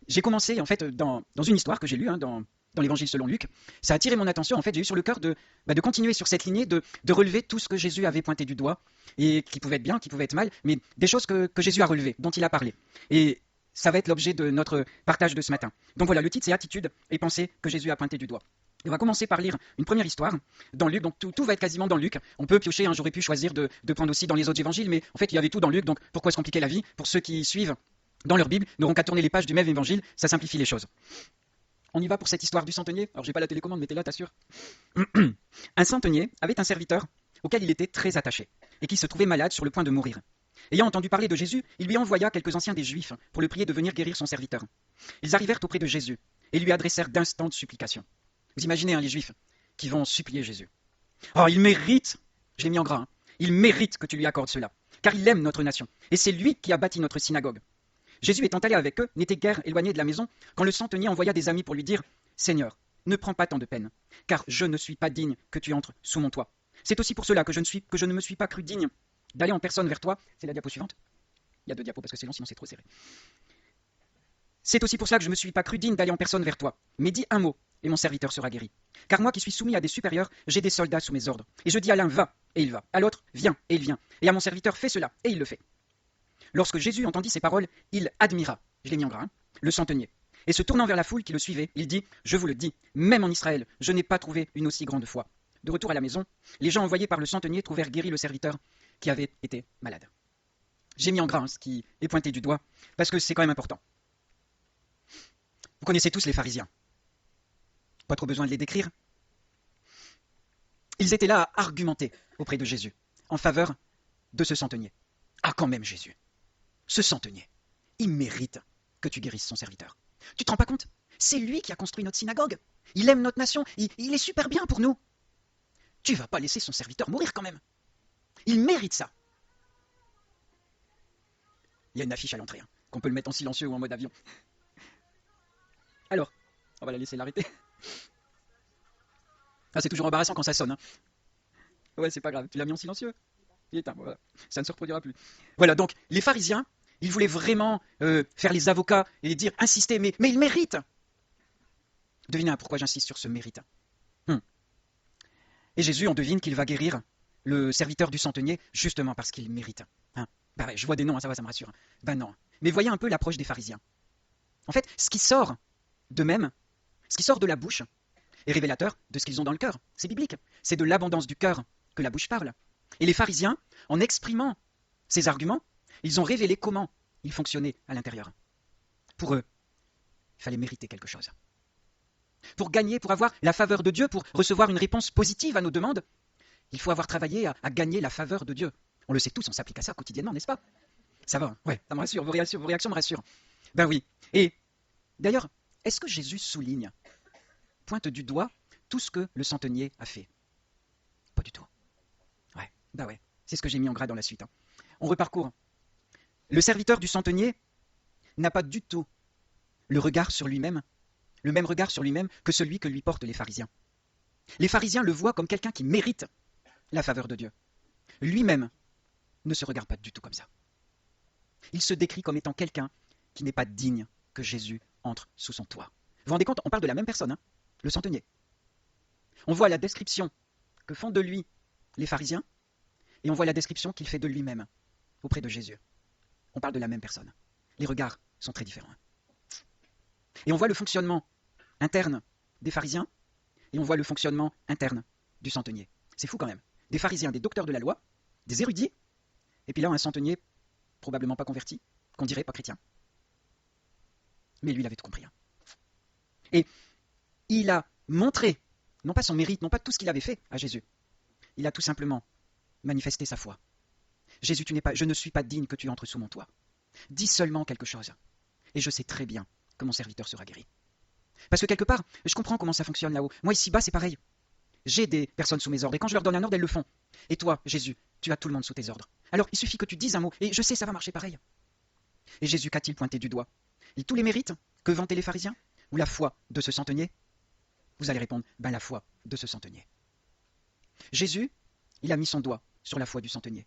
j'ai commencé, en fait, dans une histoire que j'ai lue, hein, dans l'Évangile selon Luc. Ça a attiré mon attention. En fait, j'ai eu sur le cœur de continuer sur cette lignée, de relever tout ce que Jésus avait pointé du doigt, et qui pouvait être bien, qui pouvait être mal, mais des choses que Jésus a relevées, dont il a parlé. Et ça va être l'objet de notre partage de ce matin. Donc voilà, le titre c'est Attitude et pensée que Jésus a pointé du doigt. On va commencer par lire une première histoire dans Luc, donc tout va être quasiment dans Luc. On peut piocher, hein, j'aurais pu choisir de prendre aussi dans les autres évangiles, mais en fait il y avait tout dans Luc, donc pourquoi se compliquer la vie? Pour ceux qui suivent dans leur Bible, n'auront qu'à tourner les pages du même évangile, ça simplifie les choses. On y va pour cette histoire du centenier. Alors j'ai pas la télécommande, mettez-la, t'assures. Un centenier avait un serviteur auquel il était très attaché, et qui se trouvait malade sur le point de mourir. Ayant entendu parler de Jésus, il lui envoya quelques anciens des Juifs pour le prier de venir guérir son serviteur. Ils arrivèrent auprès de Jésus et lui adressèrent d'instantes supplications. Vous imaginez, hein, les Juifs qui vont supplier Jésus. Oh, il mérite, je l'ai mis en gras, hein, il mérite que tu lui accordes cela, car il aime notre nation, et c'est lui qui a bâti notre synagogue. Jésus étant allé avec eux, n'était guère éloigné de la maison, quand le centenier envoya des amis pour lui dire « Seigneur, ne prends pas tant de peine, car je ne suis pas digne que tu entres sous mon toit. C'est aussi pour cela que je ne me suis pas cru digne d'aller en personne vers toi. » C'est la diapo suivante. Il y a deux diapos parce que c'est long, sinon c'est trop serré. C'est aussi pour cela que je ne me suis pas cru digne d'aller en personne vers toi. Mais dis un mot, et mon serviteur sera guéri. Car moi qui suis soumis à des supérieurs, j'ai des soldats sous mes ordres. Et je dis à l'un va, et il va. À l'autre, viens, et il vient. Et à mon serviteur, fais cela, et il le fait. Lorsque Jésus entendit ces paroles, il admira, je l'ai mis en gras, hein, le centenier. Et se tournant vers la foule qui le suivait, il dit, je vous le dis, même en Israël, je n'ai pas trouvé une aussi grande foi. De retour à la maison, les gens envoyés par le centenier trouvèrent guéri le serviteur qui avait été malade. J'ai mis en gras, hein, ce qui est pointé du doigt, parce que c'est quand même important. Vous connaissez tous les pharisiens. Pas trop besoin de les décrire. Ils étaient là à argumenter auprès de Jésus, en faveur de ce centenier. Ah, quand même, Jésus, ce centenier, il mérite que tu guérisses son serviteur. Tu te rends pas compte? C'est lui qui a construit notre synagogue. Il aime notre nation. Il est super bien pour nous. Tu vas pas laisser son serviteur mourir quand même. Il mérite ça. Il y a une affiche à l'entrée, hein, qu'on peut le mettre en silencieux ou en mode avion. Alors, on va la laisser l'arrêter. Ah, c'est toujours embarrassant quand ça sonne, hein. Ouais, c'est pas grave. Tu l'as mis en silencieux? Il est éteint. Bon, voilà. Ça ne se reproduira plus. Voilà, donc les pharisiens, ils voulaient vraiment faire les avocats et dire, insister, mais il mérite. Devinez pourquoi j'insiste sur ce mérite. Et Jésus, on devine qu'il va guérir le serviteur du centenier justement parce qu'il mérite. Hein. Bah ouais, je vois des noms, hein, ça va, ça me rassure. Ben non. Mais voyez un peu l'approche des pharisiens. En fait, ce qui sort d'eux-mêmes, ce qui sort de la bouche, est révélateur de ce qu'ils ont dans le cœur. C'est biblique. C'est de l'abondance du cœur que la bouche parle. Et les pharisiens, en exprimant ces arguments, ils ont révélé comment ils fonctionnaient à l'intérieur. Pour eux, il fallait mériter quelque chose. Pour gagner, pour avoir la faveur de Dieu, pour recevoir une réponse positive à nos demandes, il faut avoir travaillé à gagner la faveur de Dieu. On le sait tous, on s'applique à ça quotidiennement, n'est-ce pas? Ça va, ouais, ça me rassure, vos réactions me rassurent. Ben oui. Et d'ailleurs, est-ce que Jésus souligne, pointe du doigt, tout ce que le centenier a fait? Pas du tout. Ouais, bah ouais, c'est ce que j'ai mis en gras dans la suite. Hein. On reparcourt. Le serviteur du centenier n'a pas du tout le regard sur lui-même, le même regard sur lui-même que celui que lui portent les pharisiens. Les pharisiens le voient comme quelqu'un qui mérite la faveur de Dieu. Lui-même ne se regarde pas du tout comme ça. Il se décrit comme étant quelqu'un qui n'est pas digne que Jésus entre sous son toit. Vous vous rendez compte, on parle de la même personne, hein, le centenier. On voit la description que font de lui les pharisiens, et on voit la description qu'il fait de lui-même auprès de Jésus. On parle de la même personne. Les regards sont très différents. Et on voit le fonctionnement interne des pharisiens, et on voit le fonctionnement interne du centenier. C'est fou quand même. Des pharisiens, des docteurs de la loi, des érudits, et puis là un centenier probablement pas converti, qu'on dirait pas chrétien. Mais lui, il avait tout compris. Hein. Et il a montré, non pas son mérite, non pas tout ce qu'il avait fait à Jésus, il a tout simplement manifesté sa foi. Jésus, je ne suis pas digne que tu entres sous mon toit. Dis seulement quelque chose, et je sais très bien que mon serviteur sera guéri. Parce que quelque part, je comprends comment ça fonctionne là-haut. Moi, ici-bas, c'est pareil. J'ai des personnes sous mes ordres, et quand je leur donne un ordre, elles le font. Et toi, Jésus, tu as tout le monde sous tes ordres. Alors, il suffit que tu dises un mot, et je sais, ça va marcher pareil. Et Jésus qu'a-t-il pointé du doigt? Et tous les mérites que vantaient les pharisiens? Ou la foi de ce centenier? Vous allez répondre, ben la foi de ce centenier. Jésus, il a mis son doigt sur la foi du centenier.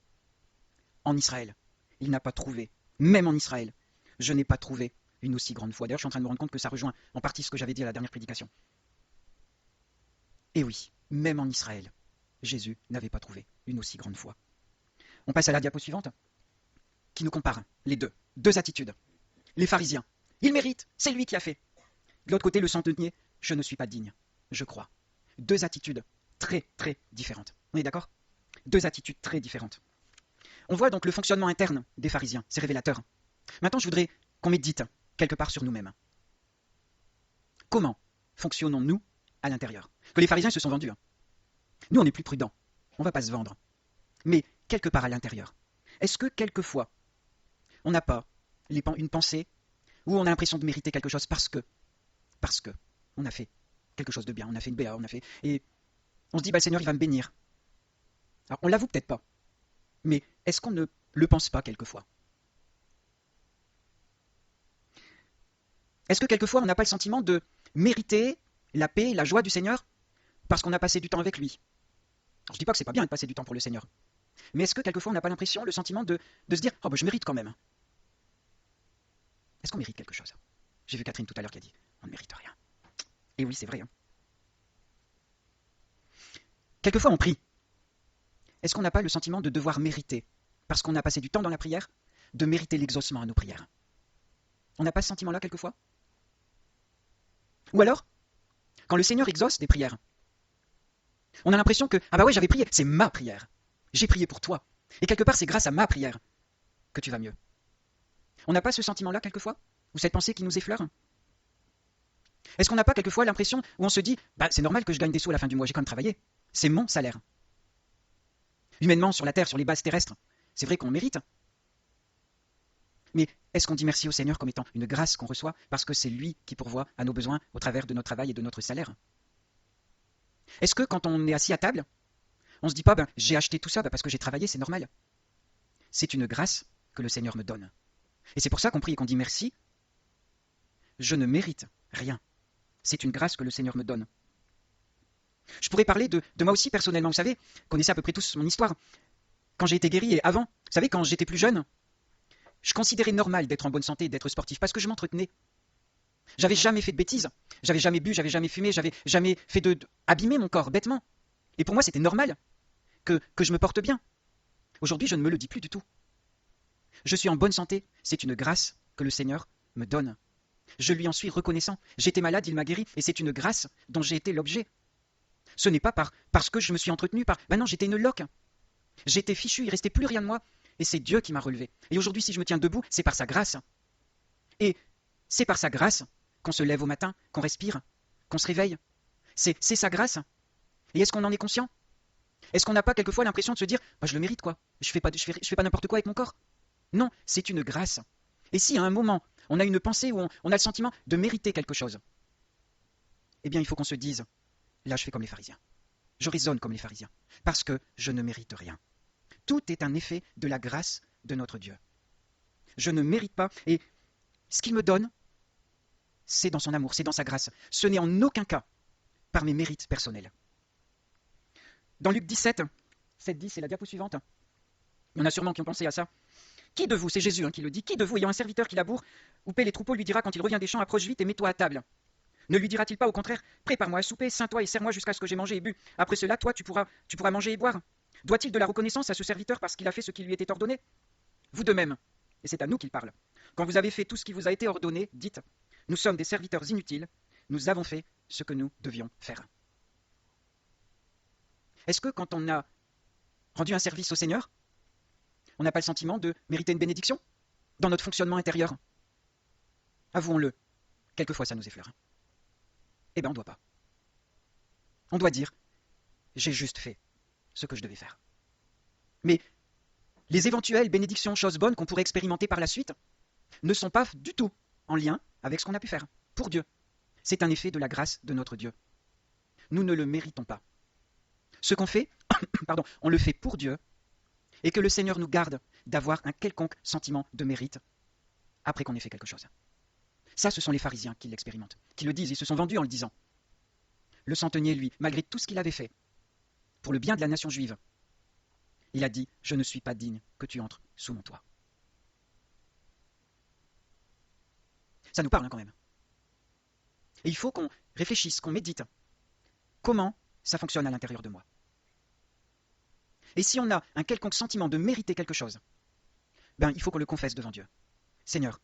En Israël, il n'a pas trouvé, même en Israël, je n'ai pas trouvé une aussi grande foi. D'ailleurs, je suis en train de me rendre compte que ça rejoint en partie ce que j'avais dit à la dernière prédication. Et oui, même en Israël, Jésus n'avait pas trouvé une aussi grande foi. On passe à la diapo suivante, qui nous compare les deux attitudes. Les pharisiens, il mérite, c'est lui qui a fait. De l'autre côté, le centenier, je ne suis pas digne, je crois. Deux attitudes très très différentes. On est d'accord? Deux attitudes très différentes. On voit donc le fonctionnement interne des pharisiens, c'est révélateur. Maintenant, je voudrais qu'on médite quelque part sur nous-mêmes. Comment fonctionnons-nous à l'intérieur? Que les pharisiens se sont vendus. Nous, on est plus prudents. On ne va pas se vendre. Mais quelque part à l'intérieur, est-ce que quelquefois, on n'a pas une pensée où on a l'impression de mériter quelque chose parce que on a fait quelque chose de bien, on a fait une BA, on a fait... Et on se dit, bah, le Seigneur, il va me bénir. Alors, on l'avoue peut-être pas. Mais est-ce qu'on ne le pense pas quelquefois? Est-ce que quelquefois, on n'a pas le sentiment de mériter la paix, la joie du Seigneur parce qu'on a passé du temps avec lui? Alors, je dis pas que c'est pas bien de passer du temps pour le Seigneur. Mais est-ce que quelquefois, on n'a pas l'impression, le sentiment de se dire, oh, bah, je mérite quand même? Est-ce qu'on mérite quelque chose? J'ai vu Catherine tout à l'heure qui a dit, on ne mérite rien. Et oui, c'est vrai. Quelquefois, on prie. Est-ce qu'on n'a pas le sentiment de devoir mériter, parce qu'on a passé du temps dans la prière, de mériter l'exaucement à nos prières? On n'a pas ce sentiment-là quelquefois? Ou alors, quand le Seigneur exauce des prières, on a l'impression que, ah bah ouais, j'avais prié, c'est ma prière. J'ai prié pour toi. Et quelque part, c'est grâce à ma prière que tu vas mieux. On n'a pas ce sentiment-là quelquefois? Ou cette pensée qui nous effleure? Est-ce qu'on n'a pas quelquefois l'impression où on se dit, bah c'est normal que je gagne des sous à la fin du mois, j'ai quand même travaillé. C'est mon salaire. Humainement, sur la terre, sur les bases terrestres, c'est vrai qu'on mérite. Mais est-ce qu'on dit merci au Seigneur comme étant une grâce qu'on reçoit parce que c'est lui qui pourvoit à nos besoins au travers de notre travail et de notre salaire? Est-ce que quand on est assis à table, on se dit pas, ben, j'ai acheté tout ça parce que j'ai travaillé, c'est normal? C'est une grâce que le Seigneur me donne. Et c'est pour ça qu'on prie et qu'on dit merci. Je ne mérite rien. C'est une grâce que le Seigneur me donne. Je pourrais parler de moi aussi personnellement. Vous savez, vous connaissez à peu près tous mon histoire. Quand j'ai été guéri et avant, vous savez, quand j'étais plus jeune, je considérais normal d'être en bonne santé, d'être sportif, parce que je m'entretenais. J'avais jamais fait de bêtises. J'avais jamais bu, j'avais jamais fumé, j'avais jamais fait abîmer mon corps bêtement. Et pour moi, c'était normal que je me porte bien. Aujourd'hui, je ne me le dis plus du tout. Je suis en bonne santé, c'est une grâce que le Seigneur me donne. Je lui en suis reconnaissant. J'étais malade, il m'a guéri, et c'est une grâce dont j'ai été l'objet. Ce n'est pas parce que je me suis entretenu par... Ben non, j'étais une loque. J'étais fichu, il restait plus rien de moi. Et c'est Dieu qui m'a relevé. Et aujourd'hui, si je me tiens debout, c'est par sa grâce. Et c'est par sa grâce qu'on se lève au matin, qu'on respire, qu'on se réveille. C'est sa grâce. Et est-ce qu'on en est conscient? Est-ce qu'on n'a pas quelquefois l'impression de se dire, bah, je le mérite quoi, je fais pas n'importe quoi avec mon corps? Non, c'est une grâce. Et si à un moment, on a une pensée où on a le sentiment de mériter quelque chose, eh bien il faut qu'on se dise, là je fais comme les pharisiens. Je raisonne comme les pharisiens, parce que je ne mérite rien. Tout est un effet de la grâce de notre Dieu. Je ne mérite pas, et ce qu'il me donne, c'est dans son amour, c'est dans sa grâce. Ce n'est en aucun cas par mes mérites personnels. Dans Luc 17, 7-10, c'est la diapo suivante. Il y en a sûrement qui ont pensé à ça. Qui de vous, c'est Jésus qui le dit, qui de vous ayant un serviteur qui laboure ou paie les troupeaux lui dira quand il revient des champs, approche vite et mets-toi à table? Ne lui dira-t-il pas au contraire, prépare-moi à souper, ceins-toi et sers-moi jusqu'à ce que j'ai mangé et bu. Après cela, toi, tu pourras manger et boire. Doit-il de la reconnaissance à ce serviteur parce qu'il a fait ce qui lui était ordonné? Vous de même, et c'est à nous qu'il parle. Quand vous avez fait tout ce qui vous a été ordonné, dites, nous sommes des serviteurs inutiles, nous avons fait ce que nous devions faire. Est-ce que quand on a rendu un service au Seigneur, on n'a pas le sentiment de mériter une bénédiction dans notre fonctionnement intérieur? Avouons-le, quelquefois ça nous effleure. Eh bien on ne doit pas. On doit dire, j'ai juste fait ce que je devais faire. Mais les éventuelles bénédictions, choses bonnes qu'on pourrait expérimenter par la suite, ne sont pas du tout en lien avec ce qu'on a pu faire pour Dieu. C'est un effet de la grâce de notre Dieu. Nous ne le méritons pas. Ce qu'on fait, on le fait pour Dieu, et que le Seigneur nous garde d'avoir un quelconque sentiment de mérite après qu'on ait fait quelque chose. Ça, ce sont les pharisiens qui l'expérimentent, qui le disent, ils se sont vendus en le disant. Le centenier, lui, malgré tout ce qu'il avait fait, pour le bien de la nation juive, il a dit, je ne suis pas digne que tu entres sous mon toit. Ça nous parle hein, quand même. Et il faut qu'on réfléchisse, qu'on médite. Comment ça fonctionne à l'intérieur de moi? Et si on a un quelconque sentiment de mériter quelque chose, ben il faut qu'on le confesse devant Dieu. Seigneur,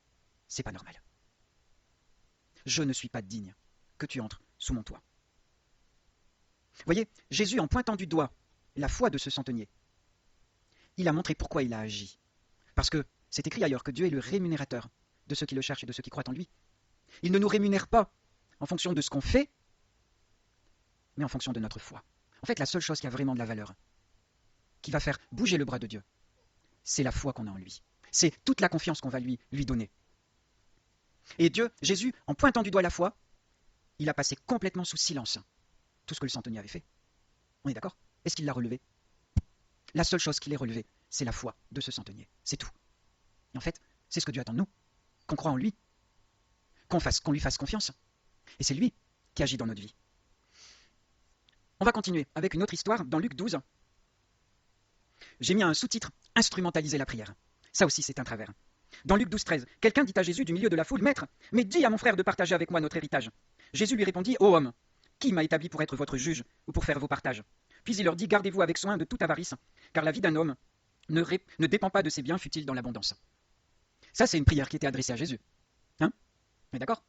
c'est pas normal. Je ne suis pas digne que tu entres sous mon toit. Vous voyez, Jésus, en pointant du doigt la foi de ce centenier, il a montré pourquoi il a agi. Parce que c'est écrit ailleurs que Dieu est le rémunérateur de ceux qui le cherchent et de ceux qui croient en lui. Il ne nous rémunère pas en fonction de ce qu'on fait, mais en fonction de notre foi. En fait, la seule chose qui a vraiment de la valeur, qui va faire bouger le bras de Dieu, c'est la foi qu'on a en lui. C'est toute la confiance qu'on va lui donner. Et Dieu, Jésus, en pointant du doigt la foi, il a passé complètement sous silence tout ce que le centenier avait fait. On est d'accord? Est-ce qu'il l'a relevé? La seule chose qu'il ait relevée, c'est la foi de ce centenier. C'est tout. Et en fait, c'est ce que Dieu attend de nous. Qu'on croie en lui. Qu'on lui fasse confiance. Et c'est lui qui agit dans notre vie. On va continuer avec une autre histoire dans Luc 12. J'ai mis un sous-titre « Instrumentaliser la prière ». Ça aussi, c'est un travers. Dans Luc 12, 13, quelqu'un dit à Jésus du milieu de la foule, « Maître, mais dis à mon frère de partager avec moi notre héritage. » Jésus lui répondit, « Ô homme, qui m'a établi pour être votre juge ou pour faire vos partages? » Puis il leur dit, « Gardez-vous avec soin de toute avarice, car la vie d'un homme ne dépend pas de ses biens futiles dans l'abondance. » Ça, c'est une prière qui était adressée à Jésus. Hein? On est d'accord?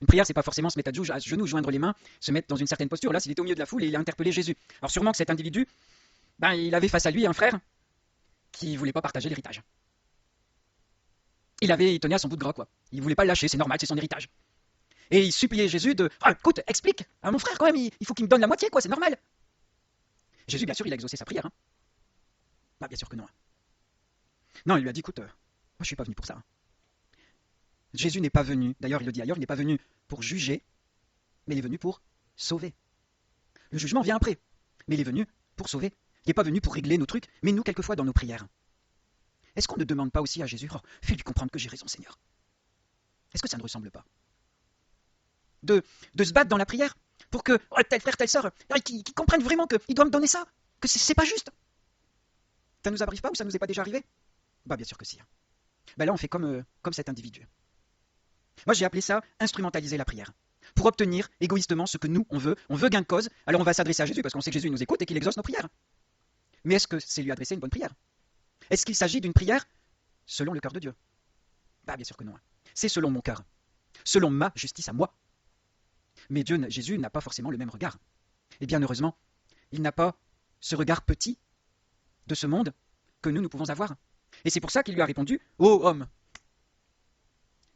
Une prière, c'est pas forcément se mettre à genoux, joindre les mains, se mettre dans une certaine posture. Là, s'il était au milieu de la foule et il a interpellé Jésus. Alors sûrement que cet individu, il avait face à lui un frère qui ne voulait pas partager l'héritage. Il tenait à son bout de gras, quoi. Il ne voulait pas le lâcher, c'est normal, c'est son héritage. Et il suppliait Jésus de « Ah, écoute, explique à mon frère quand même, il faut qu'il me donne la moitié, quoi, c'est normal. » Jésus, bien sûr, il a exaucé sa prière. Hein. Bien sûr que non. Non, il lui a dit « Écoute, moi je suis pas venu pour ça. » Jésus n'est pas venu, d'ailleurs il le dit ailleurs, il n'est pas venu pour juger, mais il est venu pour sauver. Le jugement vient après, mais il est venu pour sauver. Il n'est pas venu pour régler nos trucs, mais nous, quelquefois, dans nos prières. Est-ce qu'on ne demande pas aussi à Jésus, oh, fais-lui comprendre que j'ai raison, Seigneur? Est-ce que ça ne ressemble pas de se battre dans la prière pour que tel frère, telle sœur, qu'ils comprennent vraiment qu'il doit me donner ça, que c'est pas juste? Ça ne nous arrive pas ou ça ne nous est pas déjà arrivé? Bien sûr que si. Là, on fait comme cet individu. Moi, j'ai appelé ça instrumentaliser la prière. Pour obtenir égoïstement ce que nous, on veut gain de cause, alors on va s'adresser à Jésus parce qu'on sait que Jésus nous écoute et qu'il exauce nos prières. Mais est-ce que c'est lui adresser une bonne prière? Est-ce qu'il s'agit d'une prière selon le cœur de Dieu? Bien sûr que non. C'est selon mon cœur, selon ma justice à moi. Mais Jésus n'a pas forcément le même regard. Et bien heureusement, il n'a pas ce regard petit de ce monde que nous pouvons avoir. Et c'est pour ça qu'il lui a répondu « Ô homme !»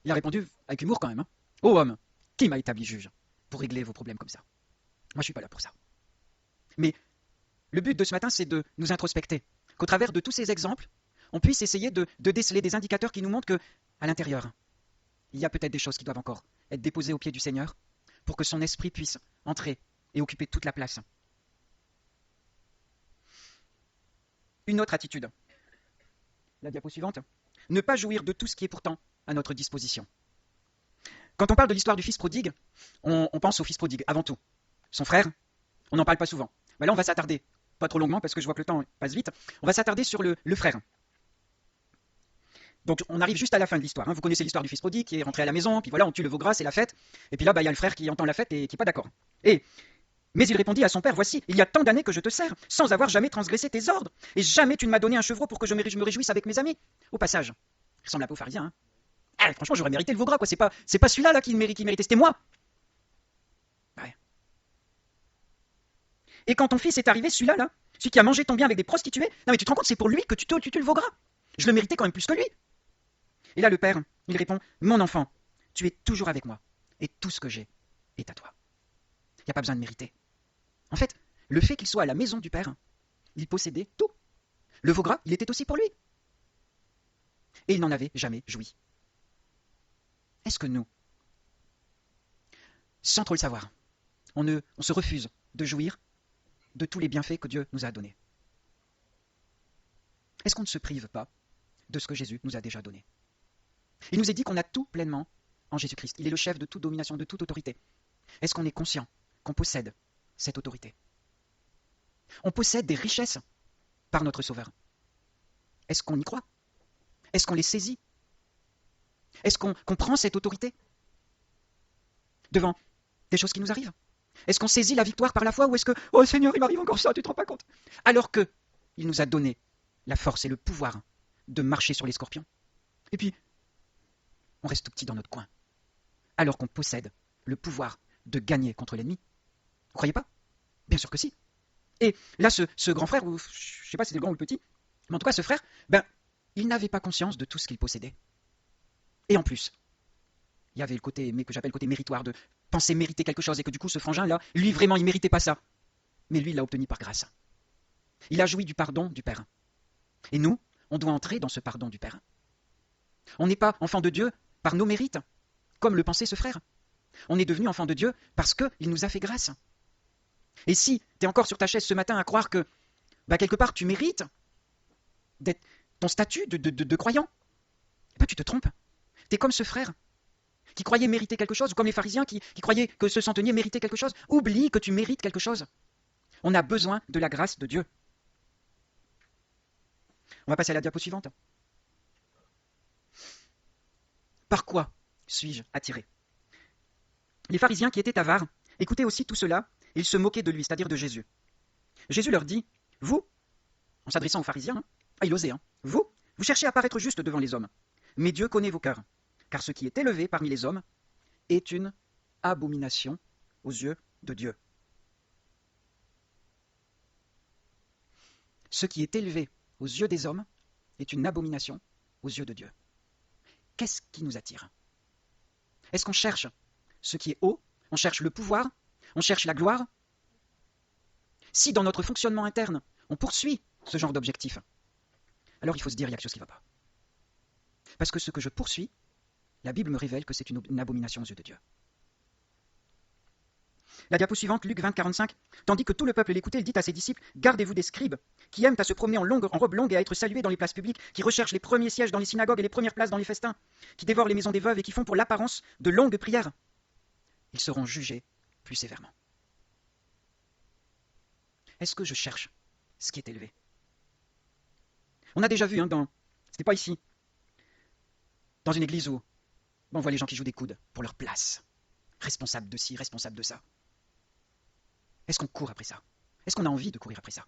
Il a répondu avec humour quand même. « Ô homme, qui m'a établi juge pour régler vos problèmes comme ça? Moi, je ne suis pas là pour ça. » Mais le but de ce matin, c'est de nous introspecter. Qu'au travers de tous ces exemples, on puisse essayer de déceler des indicateurs qui nous montrent qu'à l'intérieur, il y a peut-être des choses qui doivent encore être déposées aux pieds du Seigneur pour que son esprit puisse entrer et occuper toute la place. Une autre attitude. La diapo suivante. Ne pas jouir de tout ce qui est pourtant à notre disposition. Quand on parle de l'histoire du fils prodigue, on pense au fils prodigue avant tout. Son frère, on n'en parle pas souvent. Là, on va s'attarder, pas trop longuement parce que je vois que le temps passe vite, on va s'attarder sur le frère. Donc on arrive juste à la fin de l'histoire. Hein. Vous connaissez l'histoire du fils prodigue qui est rentré à la maison, puis voilà, on tue le veau gras, c'est la fête. Et puis là, il y a le frère qui entend la fête et qui n'est pas d'accord. Mais il répondit à son père, « Voici, il y a tant d'années que je te sers, sans avoir jamais transgressé tes ordres, et jamais tu ne m'as donné un chevreau pour que je me réjouisse avec mes amis. » Au passage, il ressemble un peu aux pharisiens. Hein. Franchement, j'aurais mérité le veau gras, quoi. C'est pas celui-là là, qui méritait, c'était moi. Ouais. Et quand ton fils est arrivé, celui-là, celui qui a mangé ton bien avec des prostituées, non mais tu te rends compte, c'est pour lui que tu tues le veau gras. Je le méritais quand même plus que lui. Et là, le père, il répond, « Mon enfant, tu es toujours avec moi, et tout ce que j'ai est à toi. » Il n'y a pas besoin de mériter. En fait, le fait qu'il soit à la maison du père, il possédait tout. Le veau gras, il était aussi pour lui. Et il n'en avait jamais joui. Est-ce que nous, sans trop le savoir, on se refuse de jouir de tous les bienfaits que Dieu nous a donnés? Est-ce qu'on ne se prive pas de ce que Jésus nous a déjà donné? Il nous est dit qu'on a tout pleinement en Jésus-Christ. Il est le chef de toute domination, de toute autorité. Est-ce qu'on est conscient qu'on possède cette autorité? On possède des richesses par notre Sauveur. Est-ce qu'on y croit? Est-ce qu'on les saisit? Est-ce qu'on prend cette autorité devant des choses qui nous arrivent? Est-ce qu'on saisit la victoire par la foi ou est-ce que, oh Seigneur, il m'arrive encore ça, tu te rends pas compte? Alors que il nous a donné la force et le pouvoir de marcher sur les scorpions. Et puis, on reste tout petit dans notre coin, alors qu'on possède le pouvoir de gagner contre l'ennemi. Vous croyez pas? Bien sûr que si. Et là, ce grand frère, ou je sais pas si c'est le grand ou le petit, mais en tout cas ce frère, il n'avait pas conscience de tout ce qu'il possédait. Et en plus, il y avait le côté que j'appelle le côté méritoire, de penser mériter quelque chose, et que du coup ce frangin-là, lui vraiment, il méritait pas ça. Mais lui, il l'a obtenu par grâce. Il a joui du pardon du Père. Et nous, on doit entrer dans ce pardon du Père. On n'est pas enfant de Dieu par nos mérites, comme le pensait ce frère. On est devenu enfant de Dieu parce qu'il nous a fait grâce. Et si tu es encore sur ta chaise ce matin à croire que, quelque part, tu mérites d'être ton statut de croyant, tu te trompes. Tu es comme ce frère qui croyait mériter quelque chose, ou comme les pharisiens qui croyaient que ce centenier méritait quelque chose. Oublie que tu mérites quelque chose. On a besoin de la grâce de Dieu. On va passer à la diapo suivante. Par quoi suis-je attiré? Les pharisiens qui étaient avares écoutaient aussi tout cela, et ils se moquaient de lui, c'est-à-dire de Jésus. Jésus leur dit, vous, en s'adressant aux pharisiens, il osait, vous cherchez à paraître juste devant les hommes, mais Dieu connaît vos cœurs, car ce qui est élevé parmi les hommes est une abomination aux yeux de Dieu. Ce qui est élevé aux yeux des hommes est une abomination aux yeux de Dieu. Qu'est-ce qui nous attire? Est-ce qu'on cherche ce qui est haut? On cherche le pouvoir? On cherche la gloire? Si dans notre fonctionnement interne, on poursuit ce genre d'objectif, alors il faut se dire, il y a quelque chose qui ne va pas. Parce que ce que je poursuis, la Bible me révèle que c'est une abomination aux yeux de Dieu. La diapo suivante, Luc 20, 45. Tandis que tout le peuple l'écoutait, il dit à ses disciples, gardez-vous des scribes, qui aiment à se promener en robe longue et à être salués dans les places publiques, qui recherchent les premiers sièges dans les synagogues et les premières places dans les festins, qui dévorent les maisons des veuves et qui font pour l'apparence de longues prières. Ils seront jugés plus sévèrement. Est-ce que je cherche ce qui est élevé? On a déjà vu, c'était pas ici, dans une église où on voit les gens qui jouent des coudes pour leur place, responsable de ci, responsable de ça. Est-ce qu'on court après ça? Est-ce qu'on a envie de courir après ça?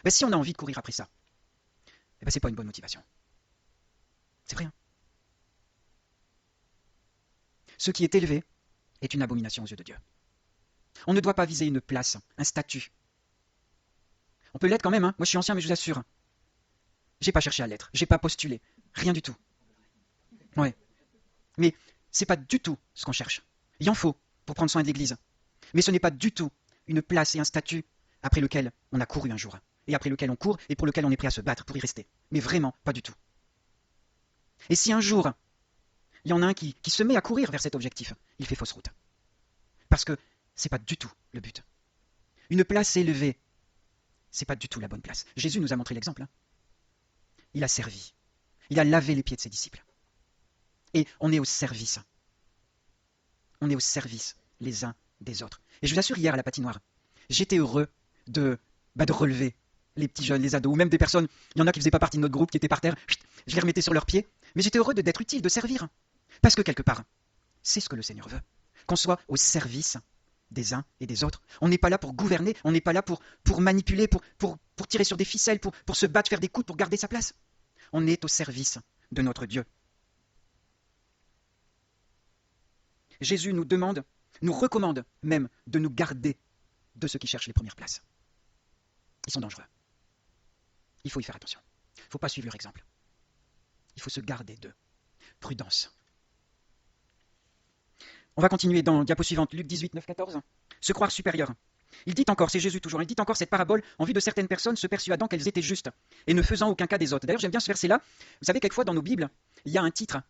Si on a envie de courir après ça, c'est pas une bonne motivation. C'est vrai. Ce qui est élevé est une abomination aux yeux de Dieu. On ne doit pas viser une place, un statut. On peut l'être quand même, Moi je suis ancien, mais je vous assure, j'ai pas cherché à l'être, j'ai pas postulé, rien du tout. Ouais. Mais c'est pas du tout ce qu'on cherche. Il en faut pour prendre soin de l'Église. Mais ce n'est pas du tout une place et un statut après lequel on a couru un jour, et après lequel on court, et pour lequel on est prêt à se battre pour y rester. Mais vraiment, pas du tout. Et si un jour, il y en a un qui se met à courir vers cet objectif, il fait fausse route. Parce que c'est pas du tout le but. Une place élevée, c'est pas du tout la bonne place. Jésus nous a montré l'exemple. Il a servi. Il a lavé les pieds de ses disciples. Et on est au service. On est au service les uns des autres. Et je vous assure, hier à la patinoire, j'étais heureux de relever les petits jeunes, les ados, ou même des personnes, il y en a qui ne faisaient pas partie de notre groupe, qui étaient par terre, je les remettais sur leurs pieds, mais j'étais heureux d'être utile, de servir. Parce que quelque part, c'est ce que le Seigneur veut, qu'on soit au service des uns et des autres. On n'est pas là pour gouverner, on n'est pas là pour manipuler, pour tirer sur des ficelles, pour se battre, faire des coups, pour garder sa place. On est au service de notre Dieu. Jésus nous demande, nous recommande même de nous garder de ceux qui cherchent les premières places. Ils sont dangereux. Il faut y faire attention. Il ne faut pas suivre leur exemple. Il faut se garder d'eux. Prudence. On va continuer dans la diapo suivante, Luc 18, 9, 14. Se croire supérieur. Il dit encore, c'est Jésus toujours, il dit encore cette parabole en vue de certaines personnes se persuadant qu'elles étaient justes et ne faisant aucun cas des autres. D'ailleurs, j'aime bien ce verset-là. Vous savez, quelquefois dans nos Bibles, il y a un titre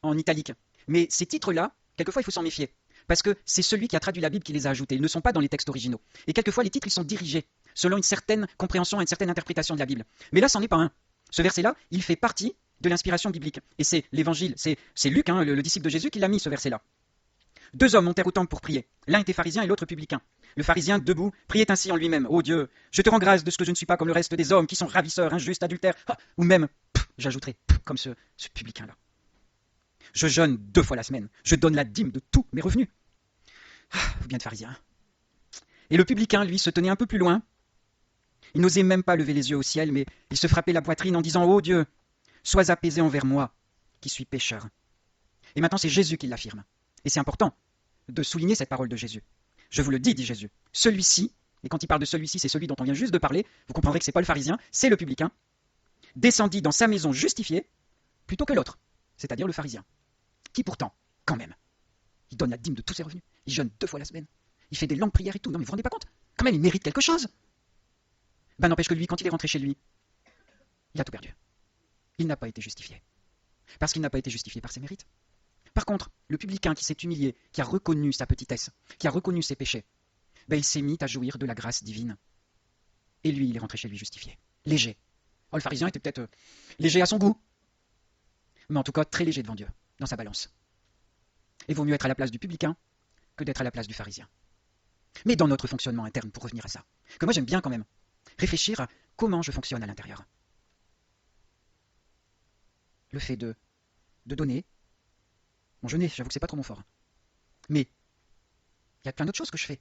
en italique. Mais ces titres-là, quelquefois, il faut s'en méfier. Parce que c'est celui qui a traduit la Bible qui les a ajoutés. Ils ne sont pas dans les textes originaux. Et quelquefois, les titres, ils sont dirigés selon une certaine compréhension et une certaine interprétation de la Bible. Mais là, c'en est pas un. Ce verset-là, il fait partie de l'inspiration biblique. Et c'est l'évangile, c'est Luc, le disciple de Jésus, qui l'a mis, ce verset-là. 2 hommes montèrent au temple pour prier. L'un était pharisien et l'autre publicain. Le pharisien, debout, priait ainsi en lui-même. « Ô Dieu, je te rends grâce de ce que je ne suis pas comme le reste des hommes qui sont ravisseurs, injustes, adultères, ou même, j'ajouterai, comme ce publicain-là. Je jeûne 2 fois la semaine. Je donne la dîme de tous mes revenus. Vous bien de pharisien. Et le publicain, lui, se tenait un peu plus loin. Il n'osait même pas lever les yeux au ciel, mais il se frappait la poitrine en disant « Ô Dieu, sois apaisé envers moi, qui suis pécheur. » Et maintenant, c'est Jésus qui l'affirme. Et c'est important de souligner cette parole de Jésus. Je vous le dis, dit Jésus, celui-ci, et quand il parle de celui-ci, c'est celui dont on vient juste de parler, vous comprendrez que ce n'est pas le pharisien, c'est le publicain, descendit dans sa maison justifié plutôt que l'autre, c'est-à-dire le pharisien, qui pourtant, quand même, il donne la dîme de tous ses revenus, il jeûne 2 fois la semaine, il fait des longues prières et tout, non mais vous vous rendez pas compte? Quand même, il mérite quelque chose. Ben n'empêche que lui, quand il est rentré chez lui, il a tout perdu. Il n'a pas été justifié. Parce qu'il n'a pas été justifié par ses mérites. Par contre, le publicain qui s'est humilié, qui a reconnu sa petitesse, qui a reconnu ses péchés, ben il s'est mis à jouir de la grâce divine. Et lui, il est rentré chez lui justifié. Léger. Oh, le pharisien était peut-être léger à son goût, mais en tout cas très léger devant Dieu, dans sa balance. Il vaut mieux être à la place du publicain que d'être à la place du pharisien. Mais dans notre fonctionnement interne, pour revenir à ça, que moi j'aime bien quand même, réfléchir à comment je fonctionne à l'intérieur. Le fait de donner, bon jeûner, j'avoue que c'est pas trop mon fort, mais il y a plein d'autres choses que je fais.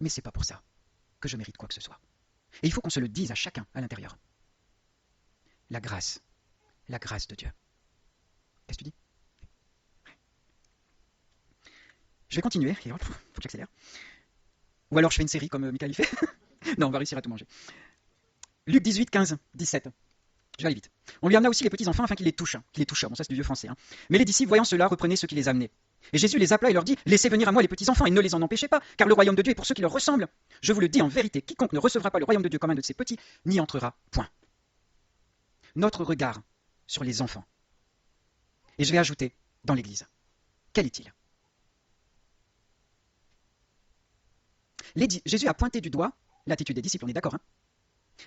Mais c'est pas pour ça que je mérite quoi que ce soit. Et il faut qu'on se le dise à chacun à l'intérieur. La grâce de Dieu. Qu'est-ce que tu dis? Je vais continuer, et hop, faut que j'accélère. Ou alors je fais une série comme Michael fait. Non, on va réussir à tout manger. Luc 18, 15, 17. Je vais aller vite. On lui amena aussi les petits enfants afin qu'il les touche. Bon, ça c'est du vieux français. Mais les disciples, voyant cela, reprenaient ceux qui les amenaient. Et Jésus les appela et leur dit, laissez venir à moi les petits enfants et ne les en empêchez pas, car le royaume de Dieu est pour ceux qui leur ressemblent. Je vous le dis en vérité, quiconque ne recevra pas le royaume de Dieu comme un de ses petits, n'y entrera point. Notre regard sur les enfants. Et je vais ajouter, dans l'Église. Quel est-il? Jésus a pointé du doigt l'attitude des disciples, on est d'accord.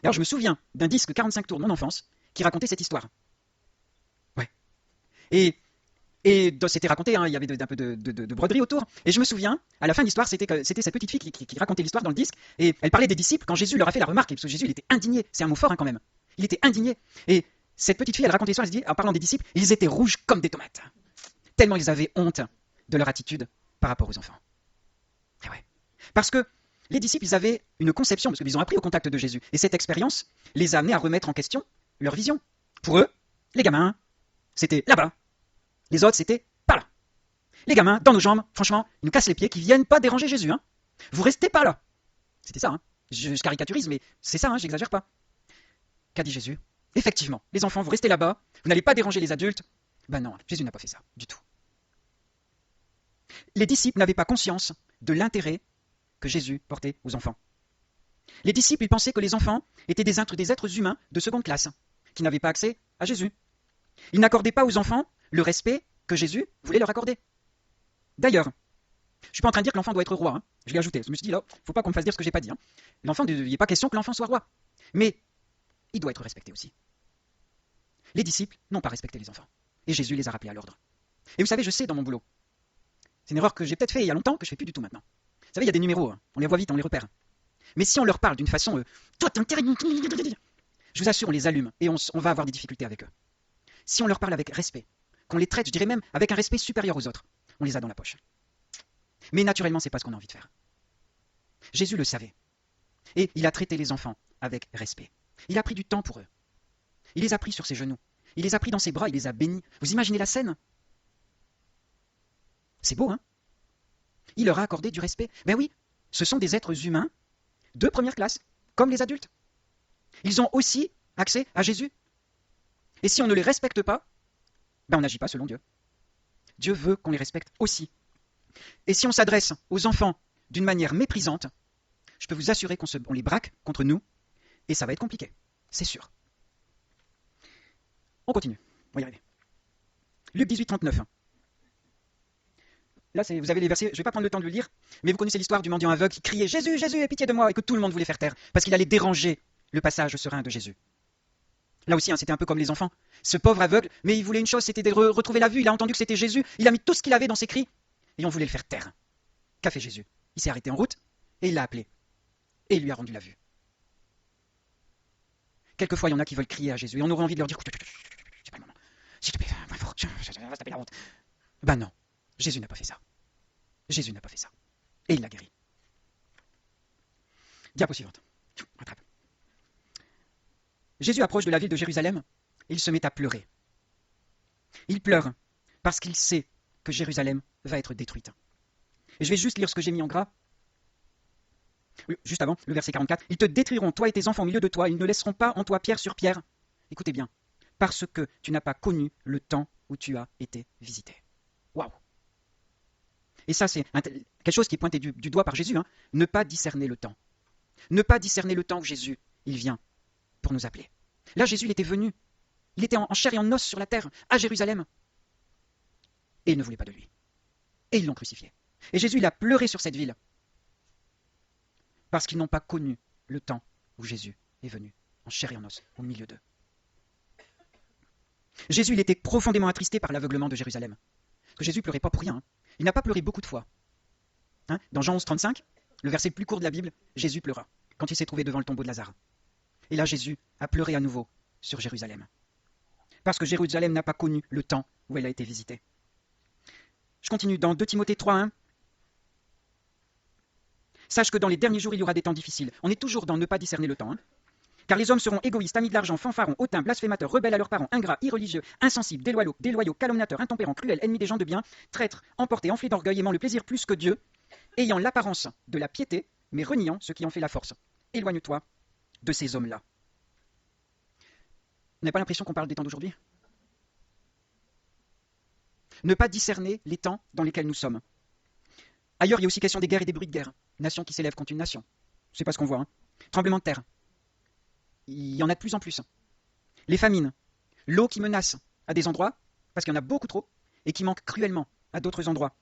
D'ailleurs, je me souviens d'un disque 45 tours de mon enfance qui racontait cette histoire. Ouais. Et c'était raconté, il y avait un peu de broderie autour. Et je me souviens, à la fin de l'histoire, c'était cette petite fille qui racontait l'histoire dans le disque. Et elle parlait des disciples quand Jésus leur a fait la remarque. Parce que Jésus, il était indigné. C'est un mot fort quand même. Il était indigné. Et cette petite fille, elle racontait l'histoire, elle se dit, en parlant des disciples, ils étaient rouges comme des tomates. Tellement ils avaient honte de leur attitude par rapport aux enfants. Et ouais. Parce que les disciples, ils avaient une conception, parce qu'ils ont appris au contact de Jésus. Et cette expérience les a amenés à remettre en question leur vision. Pour eux, les gamins, c'était là-bas. Les autres, c'était pas là. Les gamins, dans nos jambes, franchement, ils nous cassent les pieds, qui viennent pas déranger Jésus. Vous restez pas là. C'était ça. Je caricaturise, mais c'est ça, j'exagère pas. Qu'a dit Jésus? Effectivement, les enfants, vous restez là-bas, vous n'allez pas déranger les adultes. Ben non, Jésus n'a pas fait ça, du tout. Les disciples n'avaient pas conscience de l'intérêt que Jésus portait aux enfants. Les disciples, ils pensaient que les enfants étaient des êtres humains de seconde classe, qui n'avaient pas accès à Jésus. Ils n'accordaient pas aux enfants le respect que Jésus voulait leur accorder. D'ailleurs, je ne suis pas en train de dire que l'enfant doit être roi. Je l'ai ajouté. Je me suis dit, là, il ne faut pas qu'on me fasse dire ce que je n'ai pas dit. L'enfant, il n'est pas question que l'enfant soit roi. Mais il doit être respecté aussi. Les disciples n'ont pas respecté les enfants. Et Jésus les a rappelés à l'ordre. Et vous savez, je sais dans mon boulot. C'est une erreur que j'ai peut-être fait il y a longtemps, que je ne fais plus du tout maintenant. Vous savez, il y a des numéros, on les voit vite, on les repère. Mais si on leur parle d'une façon, toi, t'es intérêt, je vous assure, on les allume et on va avoir des difficultés avec eux. Si on leur parle avec respect, qu'on les traite, je dirais même, avec un respect supérieur aux autres, on les a dans la poche. Mais naturellement, c'est pas ce qu'on a envie de faire. Jésus le savait. Et il a traité les enfants avec respect. Il a pris du temps pour eux. Il les a pris sur ses genoux. Il les a pris dans ses bras, il les a bénis. Vous imaginez la scène? C'est beau, Il leur a accordé du respect. Ben oui, ce sont des êtres humains de première classe, comme les adultes. Ils ont aussi accès à Jésus. Et si on ne les respecte pas, ben on n'agit pas selon Dieu. Dieu veut qu'on les respecte aussi. Et si on s'adresse aux enfants d'une manière méprisante, je peux vous assurer qu'on les braque contre nous, et ça va être compliqué, c'est sûr. On continue, on va y arriver. Luc 18, 39. Là, vous avez les versets, je ne vais pas prendre le temps de le lire, mais vous connaissez l'histoire du mendiant aveugle qui criait « Jésus, Jésus, aie pitié de moi !» et que tout le monde voulait faire taire, parce qu'il allait déranger le passage serein de Jésus. Là aussi, c'était un peu comme les enfants. Ce pauvre aveugle, mais il voulait une chose, c'était de retrouver la vue. Il a entendu que c'était Jésus, il a mis tout ce qu'il avait dans ses cris, et on voulait le faire taire. Qu'a fait Jésus? Il s'est arrêté en route, et il l'a appelé, et il lui a rendu la vue. Quelquefois, il y en a qui veulent crier à Jésus, et on aurait envie de leur dire « C'est pas le moment, s'il te plaît, va se taper la honte. » Ben non, Jésus n'a pas fait ça. Jésus n'a pas fait ça. Et il l'a guéri. Diapo suivante. Rattrape. Jésus approche de la ville de Jérusalem et il se met à pleurer. Il pleure parce qu'il sait que Jérusalem va être détruite. Et je vais juste lire ce que j'ai mis en gras. Juste avant, le verset 44. Ils te détruiront, toi et tes enfants au milieu de toi. Ils ne laisseront pas en toi pierre sur pierre. Écoutez bien. Parce que tu n'as pas connu le temps où tu as été visité. Waouh! Et ça, c'est quelque chose qui est pointé du doigt par Jésus. Hein. Ne pas discerner le temps. Ne pas discerner le temps où Jésus, il vient pour nous appeler. Là, Jésus, il était venu. Il était en chair et en os sur la terre, à Jérusalem. Et ils ne voulaient pas de lui. Et ils l'ont crucifié. Et Jésus, il a pleuré sur cette ville. Parce qu'ils n'ont pas connu le temps où Jésus est venu, en chair et en os, au milieu d'eux. Jésus, il était profondément attristé par l'aveuglement de Jérusalem. Parce que Jésus ne pleurait pas pour rien. Hein. Il n'a pas pleuré beaucoup de fois. Hein. Dans Jean 11, 35, le verset le plus court de la Bible, Jésus pleura quand il s'est trouvé devant le tombeau de Lazare. Et là, Jésus a pleuré à nouveau sur Jérusalem. Parce que Jérusalem n'a pas connu le temps où elle a été visitée. Je continue dans 2 Timothée 3, 1. Sache que dans les derniers jours, il y aura des temps difficiles. On est toujours dans ne pas discerner le temps. Hein. Car les hommes seront égoïstes, amis de l'argent, fanfarons, hautains, blasphémateurs, rebelles à leurs parents, ingrats, irreligieux, insensibles, déloyaux, calomniateurs, intempérants, cruels, ennemis des gens de bien, traîtres, emportés, enflés d'orgueil, aimant le plaisir plus que Dieu, ayant l'apparence de la piété, mais reniant ceux qui en fait la force. Éloigne-toi de ces hommes-là. Vous n'avez pas l'impression qu'on parle des temps d'aujourd'hui? Ne pas discerner les temps dans lesquels nous sommes. Ailleurs, il y a aussi question des guerres et des bruits de guerre. Nation qui s'élève contre une nation. C'est pas ce qu'on voit. Hein. Tremblement de terre. Il y en a de plus en plus. Les famines. L'eau qui menace à des endroits, parce qu'il y en a beaucoup trop, et qui manque cruellement à d'autres endroits.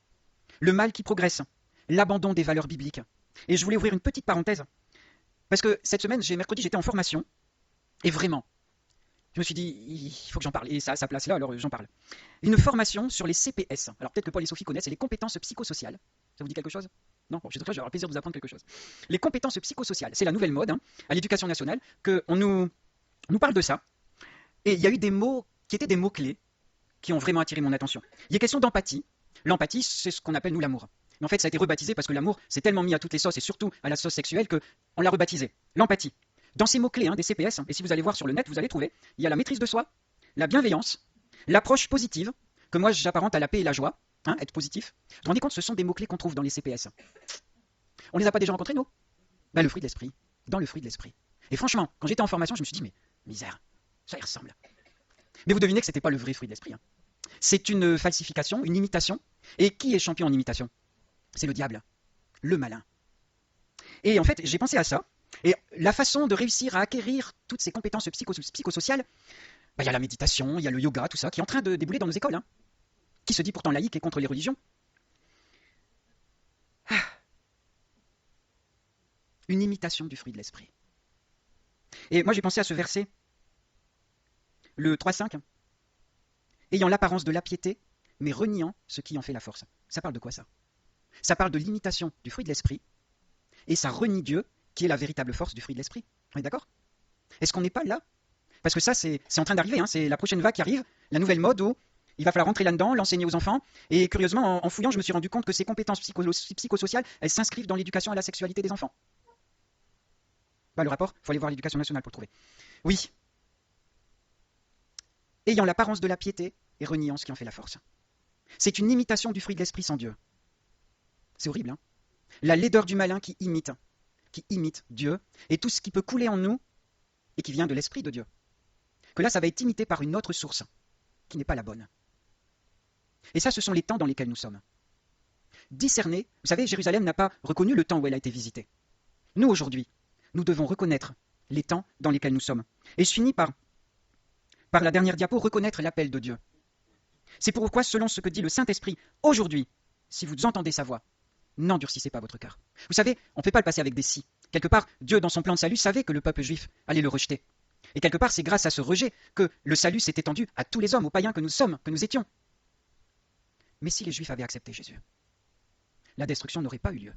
Le mal qui progresse. L'abandon des valeurs bibliques. Et je voulais ouvrir une petite parenthèse, parce que cette semaine, mercredi, j'étais en formation, et vraiment, je me suis dit, il faut que j'en parle, et ça a sa place là, alors j'en parle. Une formation sur les CPS. Alors peut-être que Paul et Sophie connaissent, c'est les compétences psychosociales. Ça vous dit quelque chose? Non, bon, je vais avoir le plaisir de vous apprendre quelque chose. Les compétences psychosociales, c'est la nouvelle mode hein, à l'éducation nationale, qu'on nous parle de ça. Et il y a eu des mots qui étaient des mots-clés qui ont vraiment attiré mon attention. Il y a question d'empathie. L'empathie, c'est ce qu'on appelle nous l'amour. Mais en fait, ça a été rebaptisé parce que l'amour s'est tellement mis à toutes les sauces et surtout à la sauce sexuelle qu'on l'a rebaptisé. L'empathie. Dans ces mots-clés hein, des CPS, et si vous allez voir sur le net, vous allez trouver, il y a la maîtrise de soi, la bienveillance, l'approche positive, que moi j'apparente à la paix et la joie, hein, être positif. Vous vous rendez compte, ce sont des mots-clés qu'on trouve dans les CPS. On les a pas déjà rencontrés, nous? Ben, le fruit de l'esprit. Dans le fruit de l'esprit. Et franchement, quand j'étais en formation, je me suis dit, mais misère, ça y ressemble. Mais vous devinez que c'était pas le vrai fruit de l'esprit. Hein. C'est une falsification, une imitation. Et qui est champion en imitation? C'est le diable, le malin. Et en fait, j'ai pensé à ça. Et la façon de réussir à acquérir toutes ces compétences psychosociales, ben, il y a la méditation, il y a le yoga, tout ça, qui est en train de débouler dans nos écoles. Hein. Qui se dit pourtant laïque et contre les religions. Ah. Une imitation du fruit de l'esprit. Et moi j'ai pensé à ce verset, le 3,5. Ayant l'apparence de la piété, mais reniant ce qui en fait la force. Ça parle de quoi ça? Ça parle de l'imitation du fruit de l'esprit, et ça renie Dieu, qui est la véritable force du fruit de l'esprit. On est d'accord? Est-ce qu'on n'est pas là? Parce que ça, c'est en train d'arriver, hein, c'est la prochaine vague qui arrive, la nouvelle mode où il va falloir rentrer là-dedans, l'enseigner aux enfants, et curieusement, en fouillant, je me suis rendu compte que ces compétences psychosociales, elles s'inscrivent dans l'éducation à la sexualité des enfants. Bah, le rapport, il faut aller voir l'éducation nationale pour le trouver. Oui. Ayant l'apparence de la piété et reniant ce qui en fait la force. C'est une imitation du fruit de l'esprit sans Dieu. C'est horrible, hein? La laideur du malin qui imite Dieu, et tout ce qui peut couler en nous, et qui vient de l'esprit de Dieu. Que là, ça va être imité par une autre source, qui n'est pas la bonne. Et ça, ce sont les temps dans lesquels nous sommes. Discerner, vous savez, Jérusalem n'a pas reconnu le temps où elle a été visitée. Nous, aujourd'hui, nous devons reconnaître les temps dans lesquels nous sommes. Et je finis par la dernière diapo, reconnaître l'appel de Dieu. C'est pourquoi, selon ce que dit le Saint-Esprit, aujourd'hui, si vous entendez sa voix, n'endurcissez pas votre cœur. Vous savez, on ne peut pas le passer avec des si. Quelque part, Dieu, dans son plan de salut, savait que le peuple juif allait le rejeter. Et quelque part, c'est grâce à ce rejet que le salut s'est étendu à tous les hommes, aux païens que nous sommes, que nous étions. Mais si les Juifs avaient accepté Jésus, la destruction n'aurait pas eu lieu.